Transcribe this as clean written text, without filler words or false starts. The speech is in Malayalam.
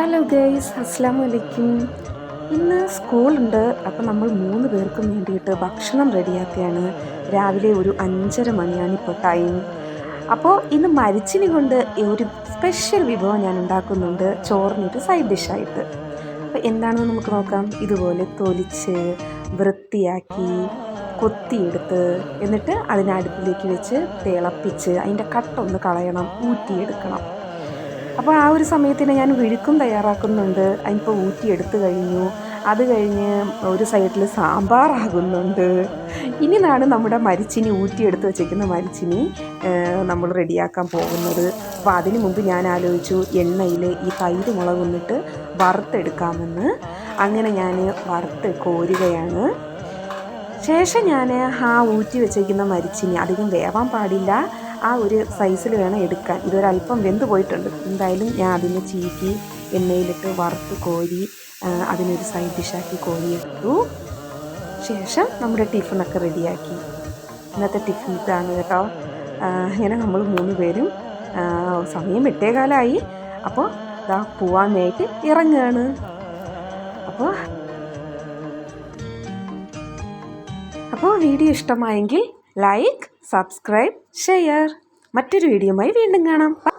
ഹലോ ഗൈസ്, അസ്സലാമു അലൈക്കും. ഇന്ന് സ്കൂളുണ്ട്. അപ്പോൾ നമ്മൾ 3 പേർക്കും വേണ്ടിയിട്ട് ഭക്ഷണം റെഡിയാക്കുകയാണ്. രാവിലെ ഒരു 5:30 മണിയാണ് ഇപ്പോൾ ടൈം. അപ്പോൾ ഇന്ന് മരിച്ചിനി കൊണ്ട് ഒരു സ്പെഷ്യൽ വിഭവം ഞാൻ ഉണ്ടാക്കുന്നുണ്ട്, ചോറിനൊരു സൈഡ് ഡിഷായിട്ട്. അപ്പോൾ എന്താണെന്ന് നമുക്ക് നോക്കാം. ഇതുപോലെ തൊലിച്ച് വൃത്തിയാക്കി കൊത്തിയെടുത്ത് എന്നിട്ട് അതിനെ അടുപ്പിലേക്ക് വെച്ച് തിളപ്പിച്ച് അതിൻ്റെ കട്ടൊന്ന് കളയണം, ഊറ്റിയെടുക്കണം. അപ്പോൾ ആ ഒരു സമയത്തിന് ഞാൻ വിഴുക്കും തയ്യാറാക്കുന്നുണ്ട്. അതിനിപ്പോൾ ഊറ്റിയെടുത്ത് കഴിഞ്ഞു. അത് കഴിഞ്ഞ് ഒരു സൈഡിൽ സാമ്പാറാകുന്നുണ്ട്. ഇനിയാണ് നമ്മുടെ മരിച്ചിനി, ഊറ്റിയെടുത്ത് വെച്ചിരിക്കുന്ന മരിച്ചിനി നമ്മൾ റെഡിയാക്കാൻ പോകുന്നത്. അപ്പോൾ അതിന് മുമ്പ് ഞാൻ ആലോചിച്ചു എണ്ണയിൽ ഈ തൈര് മുളകൊന്നിട്ട് വറുത്തെടുക്കാമെന്ന്. അങ്ങനെ ഞാൻ വറുത്ത് കോരുകയാണ്. ശേഷം ഞാൻ ആ ഊറ്റി വെച്ചിരിക്കുന്ന മരിച്ചിനി അധികം വേവാൻ പാടില്ല, ആ ഒരു സൈസിൽ വേണം എടുക്കാൻ. ഇതൊരല്പം വെന്ത് പോയിട്ടുണ്ട്. എന്തായാലും ഞാൻ അതിനെ ചീക്കി എണ്ണയിലിട്ട് വറുത്ത് കോരി അതിനൊരു സൈഡ് ഡിഷാക്കി കോരിയെടുത്തു. ശേഷം നമ്മുടെ ടിഫിനൊക്കെ റെഡിയാക്കി. ഇന്നത്തെ ടിഫിൻ ഇതാണ് കേട്ടോ. ഇങ്ങനെ നമ്മൾ 3 പേരും സമയം 8:15. അപ്പോൾ ഇതാ പോവാനായിട്ട് ഇറങ്ങുകയാണ്. അപ്പോൾ വീഡിയോ ഇഷ്ടമായെങ്കിൽ ലൈക്ക്, സബ്സ്ക്രൈബ്, ഷെയർ. മറ്റൊരു വീഡിയോയുമായി വീണ്ടും കാണാം.